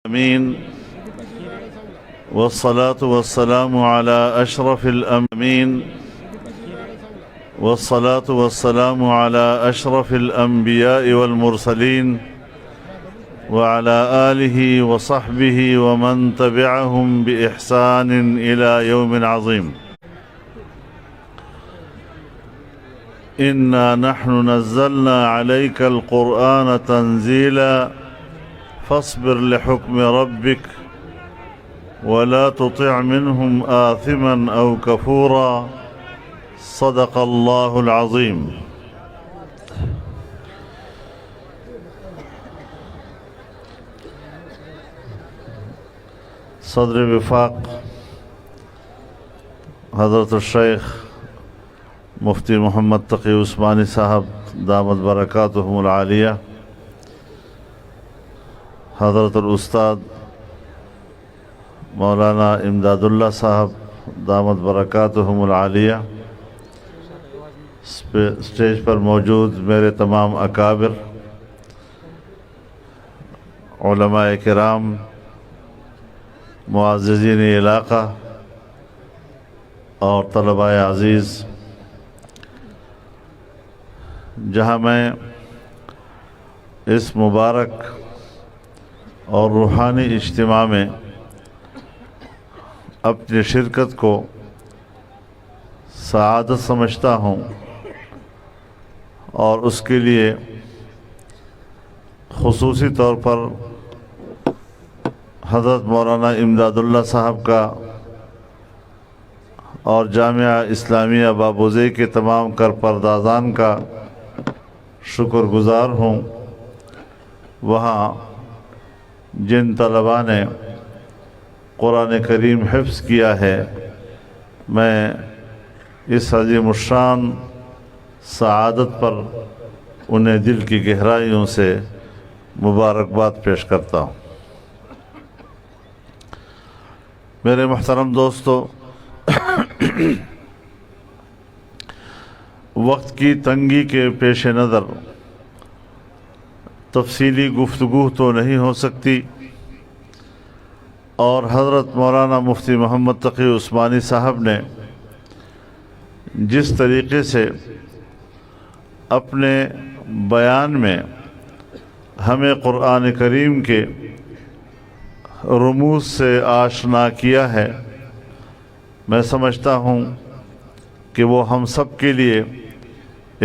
آمين. والصلاة والسلام على أشرف الأنبياء والصلاة والسلام على أشرف الأنبياء والمرسلين وعلى آله وصحبه ومن تبعهم بإحسان إلى يوم عظيم. إنا نحن نزلنا عليك القرآن تنزيلا فاصبر لحكم ربك ولا تطع منهم آثما أو كفورا. صدق الله العظيم. صدر وفاق حضرت الشیخ مفتی محمد تقی عثمانی صاحب دامت برکاتہم العالیہ، حضرت الاستاد مولانا امداد اللہ صاحب دامت برکاتہم العالیہ، اسٹیج پر موجود میرے تمام اکابر، علماء کرام، معززین علاقہ اور طلباء عزیز، جہاں میں اس مبارک اور روحانی اجتماع میں اپنی شرکت کو سعادت سمجھتا ہوں اور اس کے لیے خصوصی طور پر حضرت مولانا امداد اللہ صاحب کا اور جامعہ اسلامیہ بابوزئی کے تمام کارپردازان کا شکر گزار ہوں. وہاں جن طلباء نے قرآن کریم حفظ کیا ہے، میں اس عظیم الشان سعادت پر انہیں دل کی گہرائیوں سے مبارکباد پیش کرتا ہوں. میرے محترم دوستو، وقت کی تنگی کے پیش نظر تفصیلی گفتگو تو نہیں ہو سکتی، اور حضرت مولانا مفتی محمد تقی عثمانی صاحب نے جس طریقے سے اپنے بیان میں ہمیں قرآن کریم کے رموز سے آشنا کیا ہے، میں سمجھتا ہوں کہ وہ ہم سب کے لیے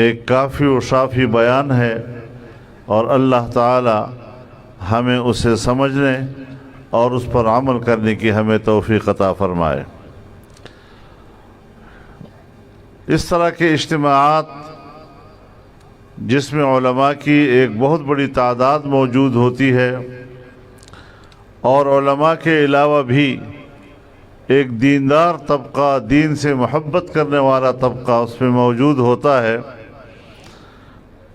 ایک کافی و شافی بیان ہے، اور اللہ تعالی ہمیں اسے سمجھنے اور اس پر عمل کرنے کی ہمیں توفیق عطا فرمائے. اس طرح کے اجتماعات جس میں علماء کی ایک بہت بڑی تعداد موجود ہوتی ہے، اور علماء کے علاوہ بھی ایک دیندار طبقہ، دین سے محبت کرنے والا طبقہ اس میں موجود ہوتا ہے،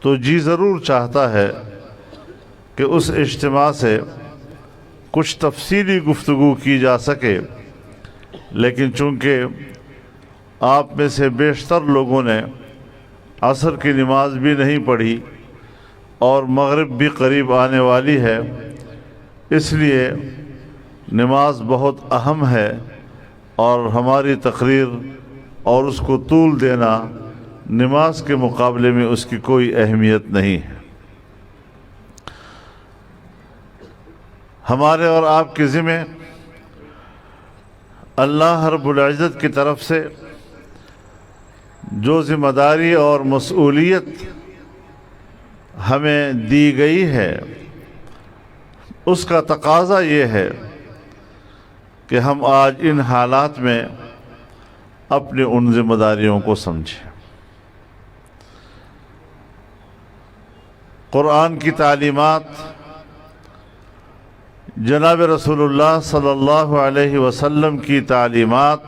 تو جی ضرور چاہتا ہے کہ اس اجتماع سے کچھ تفصیلی گفتگو کی جا سکے. لیکن چونکہ آپ میں سے بیشتر لوگوں نے عصر کی نماز بھی نہیں پڑھی اور مغرب بھی قریب آنے والی ہے، اس لیے نماز بہت اہم ہے، اور ہماری تقریر اور اس کو طول دینا نماز کے مقابلے میں اس کی کوئی اہمیت نہیں ہے. ہمارے اور آپ کے ذمہ اللہ رب العزت کی طرف سے جو ذمہ داری اور مسئولیت ہمیں دی گئی ہے، اس کا تقاضا یہ ہے کہ ہم آج ان حالات میں اپنی ان ذمہ داریوں کو سمجھیں. قرآن کی تعلیمات، جناب رسول اللہ صلی اللہ علیہ وسلم کی تعلیمات،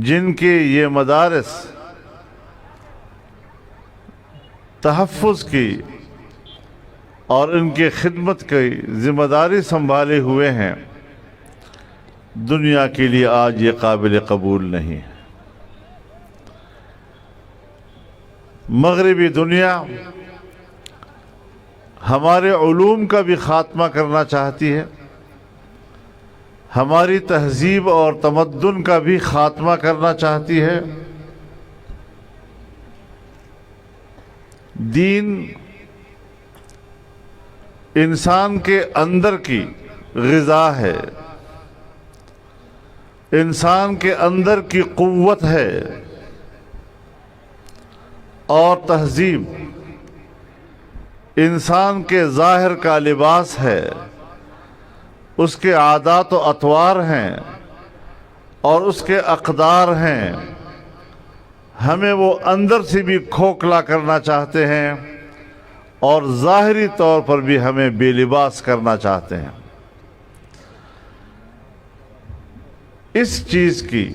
جن کے یہ مدارس تحفظ کی اور ان کے خدمت کی ذمہ داری سنبھالے ہوئے ہیں، دنیا کے لیے آج یہ قابل قبول نہیں ہے. مغربی دنیا ہمارے علوم کا بھی خاتمہ کرنا چاہتی ہے، ہماری تہذیب اور تمدن کا بھی خاتمہ کرنا چاہتی ہے۔ دین انسان کے اندر کی غذا ہے، انسان کے اندر کی قوت ہے، اور تہذیب انسان کے ظاہر کا لباس ہے، اس کے عادات و اطوار ہیں اور اس کے اقدار ہیں۔ ہمیں وہ اندر سے بھی کھوکھلا کرنا چاہتے ہیں اور ظاہری طور پر بھی ہمیں بے لباس کرنا چاہتے ہیں۔ اس چیز کی،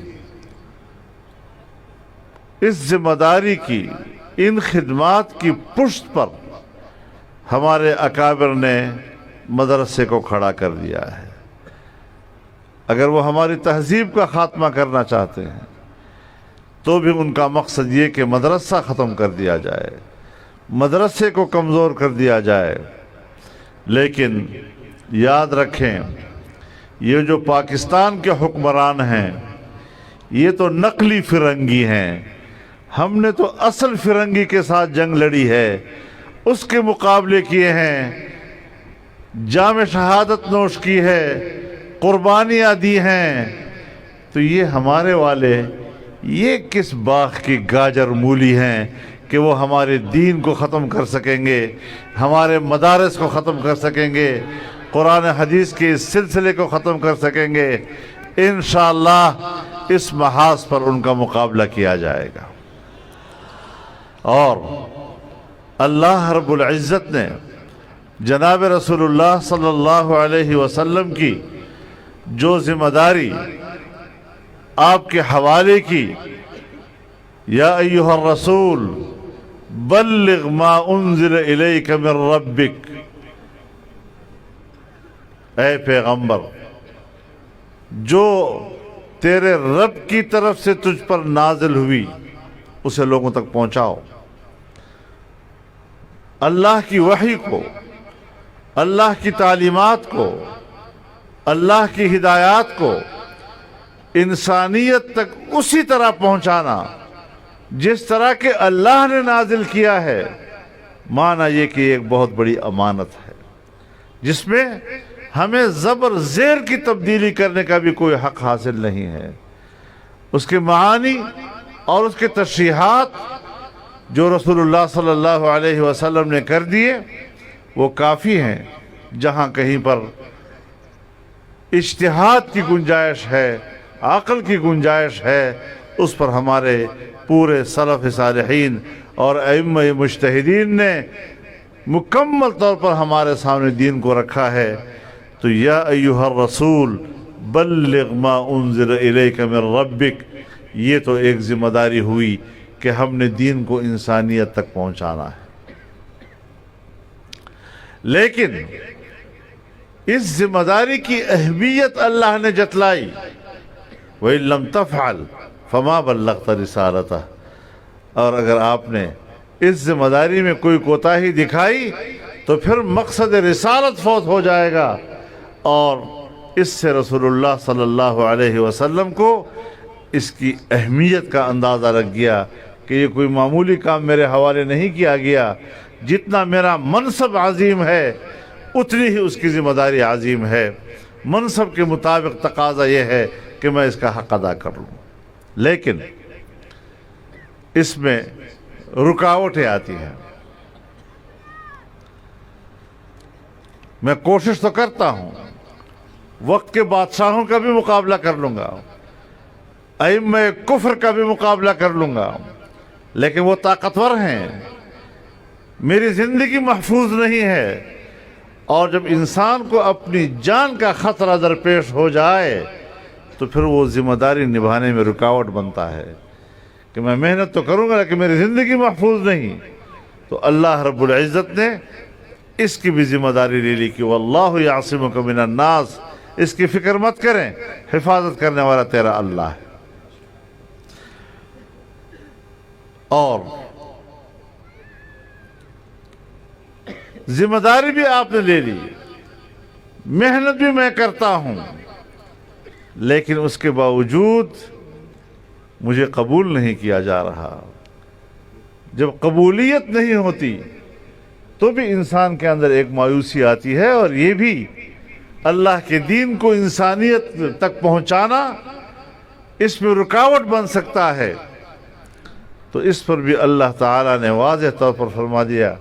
اس ذمہ داری کی، ان خدمات کی پشت پر ہمارے اکابر نے مدرسے کو کھڑا کر دیا ہے۔ اگر وہ ہماری تہذیب کا خاتمہ کرنا چاہتے ہیں تو بھی ان کا مقصد یہ کہ مدرسہ ختم کر دیا جائے، مدرسے کو کمزور کر دیا جائے۔ لیکن یاد رکھیں، یہ جو پاکستان کے حکمران ہیں یہ تو نقلی فرنگی ہیں، ہم نے تو اصل فرنگی کے ساتھ جنگ لڑی ہے، اس کے مقابلے کیے ہیں، جام شہادت نوش کی ہے، قربانیاں دی ہیں۔ تو یہ ہمارے والے یہ کس باغ کی گاجر مولی ہیں کہ وہ ہمارے دین کو ختم کر سکیں گے، ہمارے مدارس کو ختم کر سکیں گے، قرآن حدیث کے اس سلسلے کو ختم کر سکیں گے۔ انشاءاللہ اس محاذ پر ان کا مقابلہ کیا جائے گا۔ اور اللہ رب العزت نے جناب رسول اللہ صلی اللہ علیہ وسلم کی جو ذمہ داری آپ کے حوالے کی، یا ایھا الرسول بلغ ما انزل الیک من ربک، اے پیغمبر جو تیرے رب کی طرف سے تجھ پر نازل ہوئی اسے لوگوں تک پہنچاؤ۔ اللہ کی وحی کو، اللہ کی تعلیمات کو، اللہ کی ہدایات کو انسانیت تک اسی طرح پہنچانا جس طرح کہ اللہ نے نازل کیا ہے، مانا یہ کہ ایک بہت بڑی امانت ہے جس میں ہمیں زبر زیر کی تبدیلی کرنے کا بھی کوئی حق حاصل نہیں ہے۔ اس کے معانی اور اس کے تشریحات جو رسول اللہ صلی اللہ علیہ وسلم نے کر دیے وہ کافی ہیں۔ جہاں کہیں پر اجتہاد کی گنجائش ہے، عقل کی گنجائش ہے، اس پر ہمارے پورے سلف صالحین اور ائمہ مجتہدین نے مکمل طور پر ہمارے سامنے دین کو رکھا ہے۔ تو یا ایھا الرسول بلغ ما انزل الیک من ربک، یہ تو ایک ذمہ داری ہوئی کہ ہم نے دین کو انسانیت تک پہنچانا ہے۔ لیکن اس ذمہ داری کی اہمیت اللہ نے جتلائی، وَإِن لَمْ تَفْعَلْ فَمَا بَلَّغْتَ رِسَالَتَهُ، اور اگر آپ نے اس ذمہ داری میں کوئی کوتاہی دکھائی تو پھر مقصد رسالت فوت ہو جائے گا۔ اور اس سے رسول اللہ صلی اللہ علیہ وسلم کو اس کی اہمیت کا اندازہ لگ گیا کہ یہ کوئی معمولی کام میرے حوالے نہیں کیا گیا، جتنا میرا منصب عظیم ہے اتنی ہی اس کی ذمہ داری عظیم ہے۔ منصب کے مطابق تقاضا یہ ہے کہ میں اس کا حق ادا کر لوں، لیکن اس میں رکاوٹیں آتی ہیں۔ میں کوشش تو کرتا ہوں، وقت کے بادشاہوں کا بھی مقابلہ کر لوں گا، ائمہ کفر کا بھی مقابلہ کر لوں گا، لیکن وہ طاقتور ہیں، میری زندگی محفوظ نہیں ہے۔ اور جب انسان کو اپنی جان کا خطرہ درپیش ہو جائے تو پھر وہ ذمہ داری نبھانے میں رکاوٹ بنتا ہے کہ میں محنت تو کروں گا لیکن میری زندگی محفوظ نہیں۔ تو اللہ رب العزت نے اس کی بھی ذمہ داری لے لی کہ واللہ یعصمک من الناس، اس کی فکر مت کریں، حفاظت کرنے والا تیرا اللہ ہے۔ اور ذمہ داری بھی آپ نے لے لی، محنت بھی میں کرتا ہوں، لیکن اس کے باوجود مجھے قبول نہیں کیا جا رہا۔ جب قبولیت نہیں ہوتی تو بھی انسان کے اندر ایک مایوسی آتی ہے، اور یہ بھی اللہ کے دین کو انسانیت تک پہنچانا اس میں رکاوٹ بن سکتا ہے۔ تو اس پر بھی اللہ تعالیٰ نے واضح طور پر فرما دیا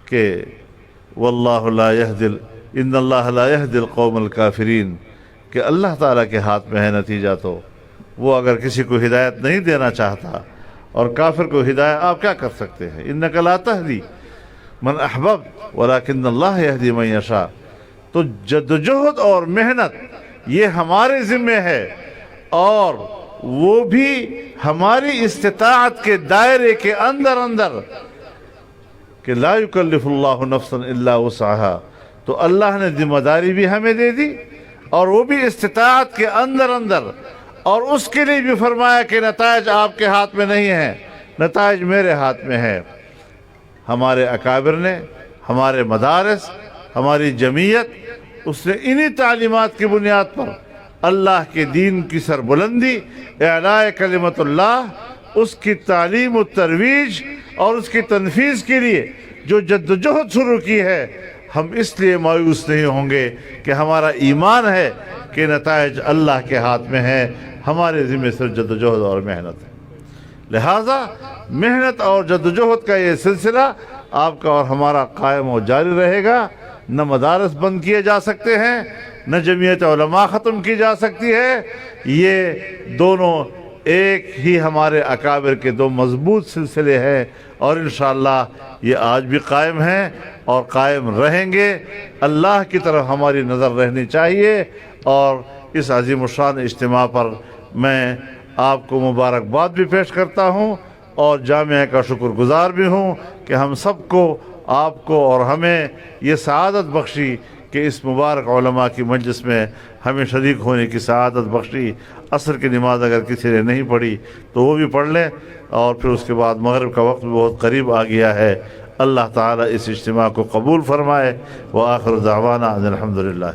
کہ واللہ لا یہدی ان اللہ لا یہدی القوم الکافرین، کہ اللہ تعالیٰ کے ہاتھ میں ہے نتیجہ۔ تو وہ اگر کسی کو ہدایت نہیں دینا چاہتا، اور کافر کو ہدایت آپ کیا کر سکتے ہیں؟ انک لا تہدی من احببت ولکن اللہ یہدی من یشاء۔ تو جدوجہد اور محنت یہ ہمارے ذمہ ہے، اور وہ بھی ہماری استطاعت کے دائرے کے اندر کہ لا یکلف اللہ نفسا الا وسعها۔ تو اللہ نے ذمہ داری بھی ہمیں دے دی، اور وہ بھی استطاعت کے اندر، اور اس کے لیے بھی فرمایا کہ نتائج آپ کے ہاتھ میں نہیں ہیں، نتائج میرے ہاتھ میں ہے۔ ہمارے اکابر نے، ہمارے مدارس، ہماری جمعیت، اس نے انہی تعلیمات کی بنیاد پر اللہ کے دین کی سربلندی، اعلاء کلمت اللہ، اس کی تعلیم و ترویج اور اس کی تنفیذ کے لیے جو جدوجہد شروع کی ہے، ہم اس لیے مایوس نہیں ہوں گے کہ ہمارا ایمان ہے کہ نتائج اللہ کے ہاتھ میں ہے، ہمارے ذمہ صرف جدوجہد اور محنت ہے۔ لہٰذا محنت اور جدوجہد کا یہ سلسلہ آپ کا اور ہمارا قائم و جاری رہے گا۔ نہ مدارس بند کیے جا سکتے ہیں، نہ جمعیت علماء ختم کی جا سکتی ہے۔ یہ دونوں ایک ہی ہمارے اکابر کے دو مضبوط سلسلے ہیں، اور انشاءاللہ یہ آج بھی قائم ہیں اور قائم رہیں گے۔ اللہ کی طرف ہماری نظر رہنی چاہیے، اور اس عظیم الشان اجتماع پر میں آپ کو مبارکباد بھی پیش کرتا ہوں، اور جامعہ کا شکر گزار بھی ہوں کہ ہم سب کو، آپ کو اور ہمیں یہ سعادت بخشی کہ اس مبارک علماء کی مجلس میں ہمیں شریک ہونے کی سعادت بخشی۔ عصر کی نماز اگر کسی نے نہیں پڑھی تو وہ بھی پڑھ لیں، اور پھر اس کے بعد مغرب کا وقت بھی بہت قریب آ گیا ہے۔ اللہ تعالیٰ اس اجتماع کو قبول فرمائے۔ وآخر دعوانا ان الحمدللہ۔